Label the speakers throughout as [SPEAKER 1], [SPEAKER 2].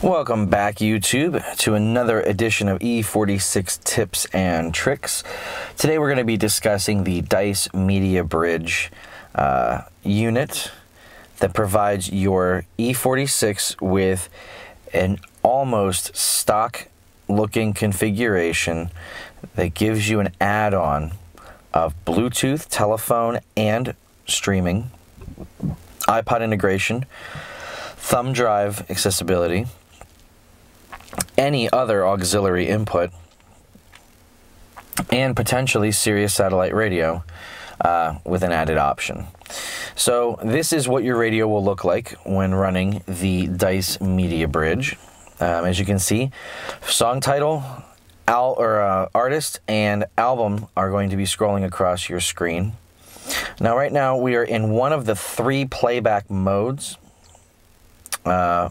[SPEAKER 1] Welcome back, YouTube, to another edition of E46 Tips and Tricks. Today we're going to be discussing the Dice Mediabridge unit that provides your E46 with an almost stock-looking configuration that gives you an add-on of Bluetooth, telephone, and streaming, iPod integration, thumb drive accessibility, any other auxiliary input, and potentially Sirius satellite radio with an added option. So this is what your radio will look like when running the Dice Mediabridge. As you can see, song title, artist, and album are going to be scrolling across your screen. Now, right now, we are in one of the three playback modes, or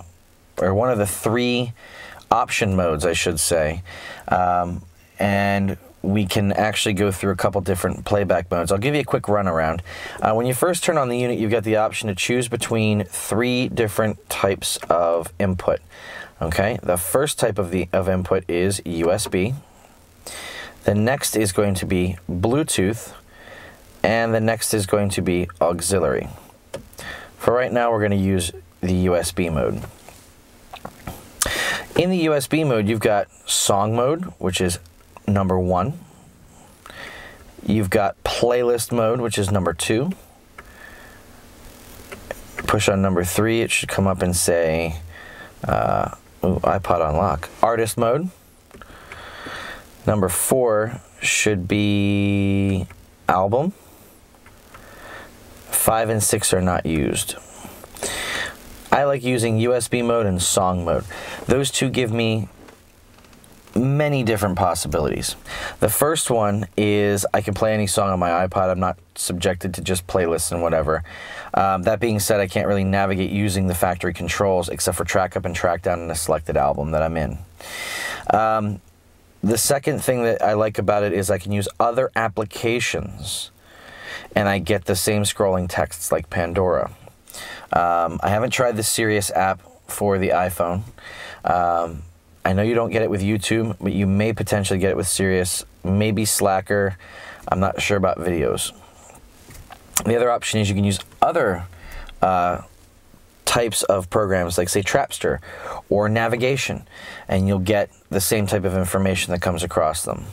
[SPEAKER 1] one of the three option modes, I should say, and we can actually go through a couple different playback modes. I'll give you a quick run around. When you first turn on the unit, you've got the option to choose between three different types of input. Okay, the first type of input is USB. The next is going to be Bluetooth, and the next is going to be auxiliary. For right now, we're going to use the USB mode. In the USB mode, you've got song mode, which is number 1. You've got playlist mode, which is number 2. Push on number 3, it should come up and say, iPod on lock. Artist mode. Number 4 should be album. 5 and 6 are not used. I like using USB mode and song mode. Those two give me many different possibilities. The first one is I can play any song on my iPod. I'm not subjected to just playlists and whatever. That being said, I can't really navigate using the factory controls except for track up and track down in a selected album that I'm in. The second thing that I like about it is I can use other applications and I get the same scrolling texts like Pandora. I haven't tried the Sirius app for the iPhone. I know you don't get it with YouTube, but you may potentially get it with Sirius, maybe Slacker. I'm not sure about videos. The other option is you can use other types of programs like, say, Trapster or navigation, and you'll get the same type of information that comes across them.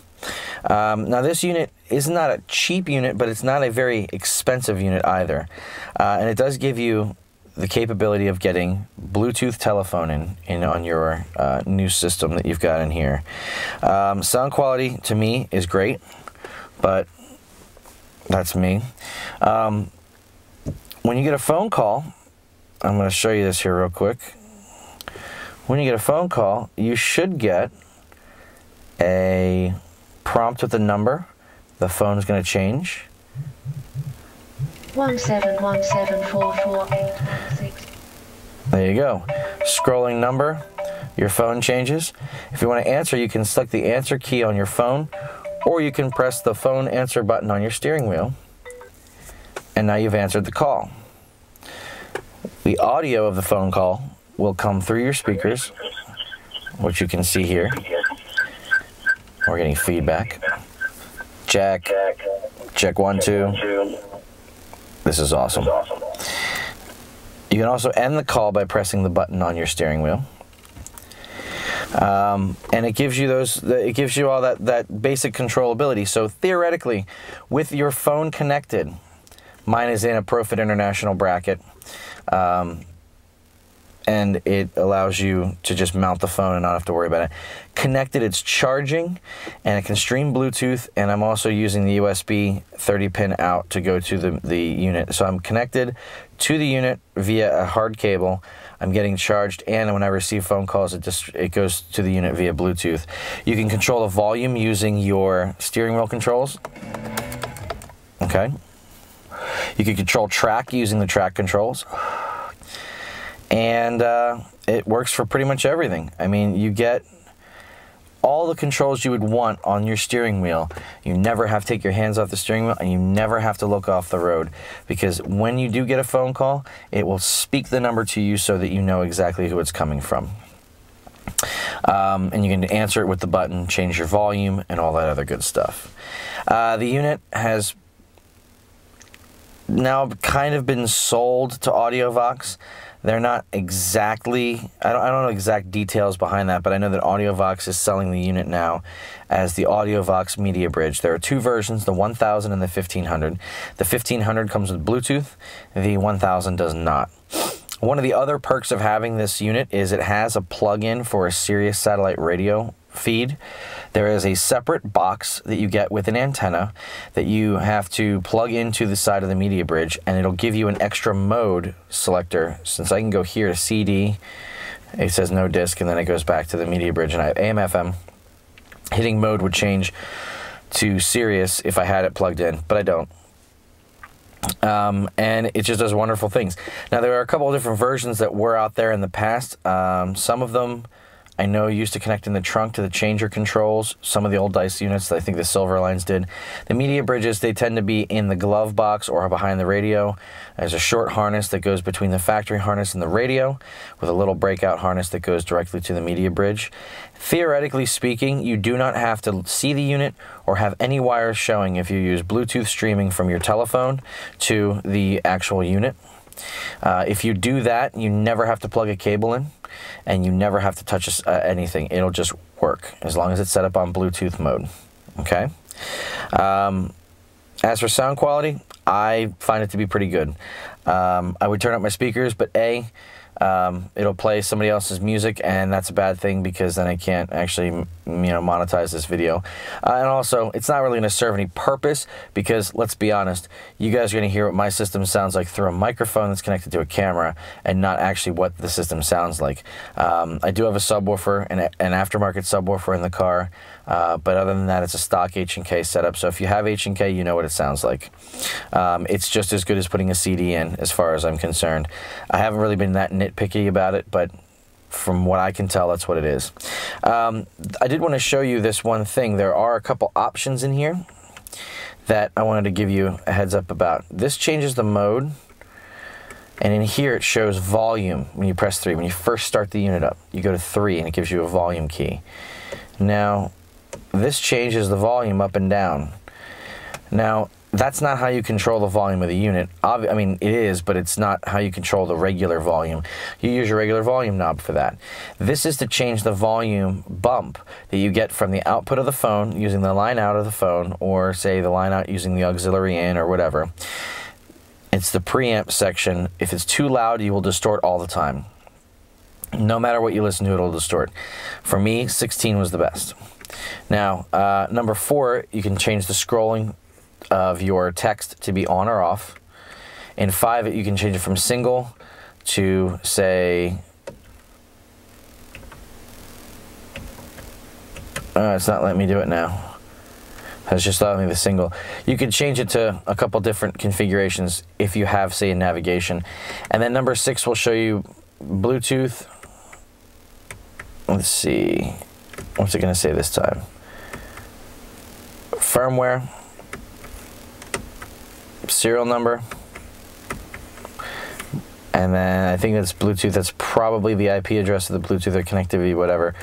[SPEAKER 1] Now, this unit is not a cheap unit, but it's not a very expensive unit either. And it does give you the capability of getting Bluetooth telephone in on your new system that you've got in here. Sound quality, to me, is great, but that's me. When you get a phone call, I'm going to show you this here real quick. When you get a phone call, you should get a prompt with a number. The phone is going to change. 171744816. There you go. Scrolling number, your phone changes. If you want to answer, you can select the answer key on your phone, or you can press the phone answer button on your steering wheel, and now you've answered the call. The audio of the phone call will come through your speakers, which you can see here. We're getting feedback. Check 1 2. This is awesome. You can also end the call by pressing the button on your steering wheel, and it gives you all that basic controllability. So theoretically, with your phone connected, mine is in a Profit International bracket. And it allows you to just mount the phone and not have to worry about it. Connected, it's charging, and it can stream Bluetooth, and I'm also using the USB 30-pin out to go to the unit. So I'm connected to the unit via a hard cable. I'm getting charged, and when I receive phone calls, it goes to the unit via Bluetooth. You can control the volume using your steering wheel controls. Okay. You can control track using the track controls. And it works for pretty much everything. I mean, you get all the controls you would want on your steering wheel. You never have to take your hands off the steering wheel, and you never have to look off the road, because when you do get a phone call, it will speak the number to you so that you know exactly who it's coming from. And you can answer it with the button, change your volume, and all that other good stuff. The unit has now kind of been sold to Audiovox. They're not exactly, I don't know exact details behind that, but I know that Audiovox is selling the unit now as the Audiovox Mediabridge. There are two versions, the 1000 and the 1500. The 1500 comes with Bluetooth, the 1000 does not. One of the other perks of having this unit is it has a plug-in for a Sirius satellite radio feed. There is a separate box that you get with an antenna that you have to plug into the side of the Mediabridge, and it'll give you an extra mode selector. Since I can go here to CD, it says no disc, and then it goes back to the Mediabridge, and I have AM, FM. Hitting mode would change to Sirius if I had it plugged in, but I don't. And it just does wonderful things. Now, there are a couple of different versions that were out there in the past. Some of them I know used to connect in the trunk to the changer controls. Some of the old Dice units, I think the Silverlines did. The Mediabridges, they tend to be in the glove box or behind the radio. There's a short harness that goes between the factory harness and the radio, with a little breakout harness that goes directly to the Mediabridge. Theoretically speaking, you do not have to see the unit or have any wires showing if you use Bluetooth streaming from your telephone to the actual unit. If you do that, you never have to plug a cable in, and you never have to touch anything. It'll just work as long as it's set up on Bluetooth mode. Okay. As for sound quality, I find it to be pretty good. I would turn up my speakers, but it'll play somebody else's music, and that's a bad thing, because then I can't actually, monetize this video. And also, it's not really going to serve any purpose, because let's be honest, you guys are going to hear what my system sounds like through a microphone that's connected to a camera, and not actually what the system sounds like. I do have a subwoofer, an aftermarket subwoofer in the car, but other than that, it's a stock H&K setup. So if you have H&K, you know what it sounds like. It's just as good as putting a CD in, as far as I'm concerned. I haven't really been that nitpicky about it, but from what I can tell, that's what it is. I did want to show you this one thing. There are a couple options in here that I wanted to give you a heads up about. This changes the mode, and in here it shows volume when you press 3. When you first start the unit up, you go to 3, and it gives you a volume key. Now, this changes the volume up and down. Now, that's not how you control the volume of the unit. I mean, it is, but it's not how you control the regular volume. You use your regular volume knob for that. This is to change the volume bump that you get from the output of the phone using the line out of the phone, or say the line out using the auxiliary in, or whatever. It's the preamp section. If it's too loud, you will distort all the time. No matter what you listen to, it'll distort. For me, 16 was the best. Now, number 4, you can change the scrolling of your text to be on or off. In 5, you can change it from single to, say, it's not letting me do it now. It's just allowing me the single. You can change it to a couple different configurations if you have, say, a navigation. And then number 6 will show you Bluetooth. Let's see. What's it going to say this time? Firmware. Serial number. And then I think that's Bluetooth. That's probably the IP address of the Bluetooth or connectivity, whatever.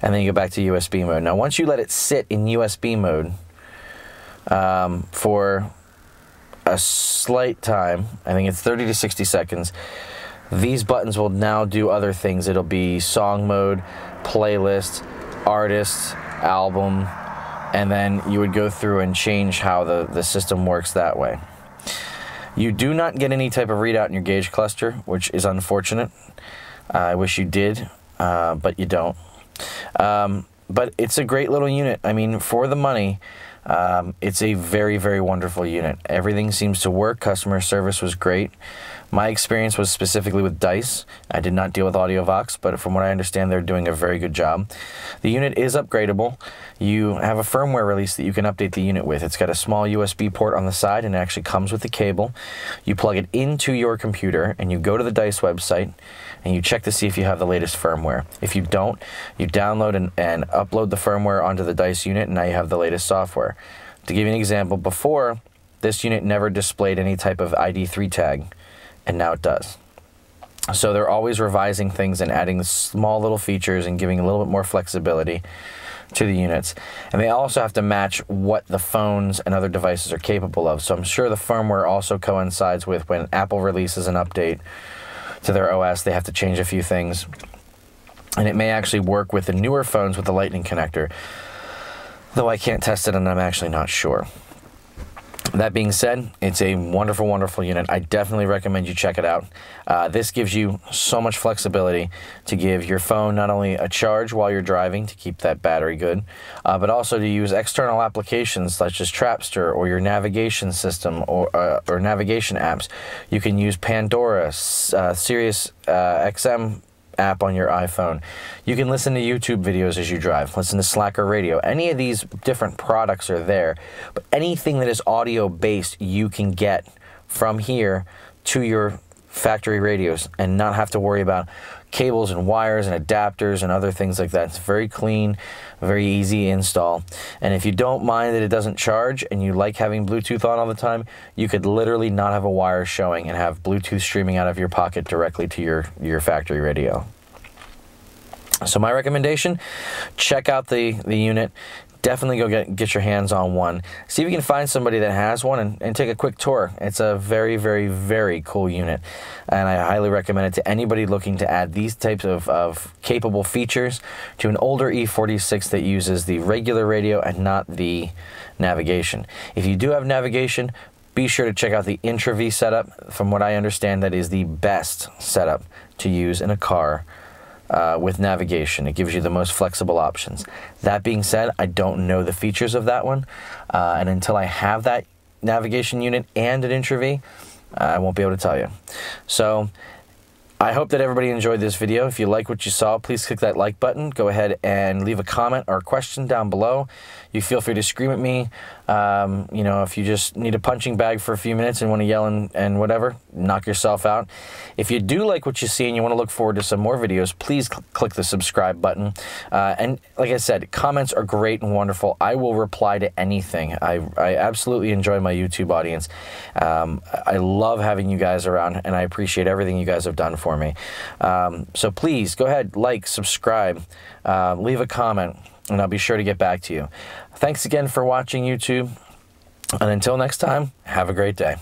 [SPEAKER 1] And then you go back to USB mode. Now, once you let it sit in USB mode for a slight time, I think it's 30 to 60 seconds, these buttons will now do other things. It'll be song mode, playlist, artist, album, and then you would go through and change how the system works that way. You do not get any type of readout in your gauge cluster, which is unfortunate. I wish you did, but you don't. But it's a great little unit. I mean, for the money, It's a very, very wonderful unit. Everything seems to work. Customer service was great. My experience was specifically with Dice. I did not deal with Audiovox, but from what I understand, they're doing a very good job. The unit is upgradable. You have a firmware release that you can update the unit with. It's got a small USB port on the side, and it actually comes with the cable. You plug it into your computer, and you go to the Dice website, and you check to see if you have the latest firmware. If you don't, you download and upload the firmware onto the Dice unit, and now you have the latest software. To give you an example, before, this unit never displayed any type of ID3 tag, and now it does. So they're always revising things and adding small little features and giving a little bit more flexibility to the units. And they also have to match what the phones and other devices are capable of. So I'm sure the firmware also coincides with when Apple releases an update to their OS, they have to change a few things. And it may actually work with the newer phones with the Lightning connector, though I can't test it and I'm actually not sure. That being said, it's a wonderful, wonderful unit. I definitely recommend you check it out. This gives you so much flexibility to give your phone not only a charge while you're driving to keep that battery good, but also to use external applications such as Trapster or your navigation system or navigation apps. You can use Pandora, Sirius XM app on your iPhone. You can listen to YouTube videos as you drive, listen to Slacker Radio. Any of these different products are there, but anything that is audio based you can get from here to your factory radios and not have to worry about cables and wires and adapters and other things like that. It's very clean, very easy install. And if you don't mind that it doesn't charge and you like having Bluetooth on all the time, you could literally not have a wire showing and have Bluetooth streaming out of your pocket directly to your factory radio. So my recommendation, check out the unit. Definitely go get your hands on one. See if you can find somebody that has one and take a quick tour. It's a very, very, very cool unit. And I highly recommend it to anybody looking to add these types of capable features to an older E46 that uses the regular radio and not the navigation. If you do have navigation, be sure to check out the Intra-V setup. From what I understand, that is the best setup to use in a car with navigation. It gives you the most flexible options. That being said, I don't know the features of that one, and until I have that navigation unit and an Intra-V, I won't be able to tell you. So I hope that everybody enjoyed this video. If you like what you saw, please click that like button. Go ahead and leave a comment or a question down below. You feel free to scream at me. You know, if you just need a punching bag for a few minutes and want to yell and whatever, knock yourself out. If you do like what you see and you want to look forward to some more videos, please click the subscribe button. And like I said, comments are great and wonderful. I will reply to anything. I absolutely enjoy my YouTube audience. I love having you guys around, and I appreciate everything you guys have done for me. So please go ahead, like, subscribe, leave a comment, and I'll be sure to get back to you. Thanks again for watching YouTube, and until next time, have a great day.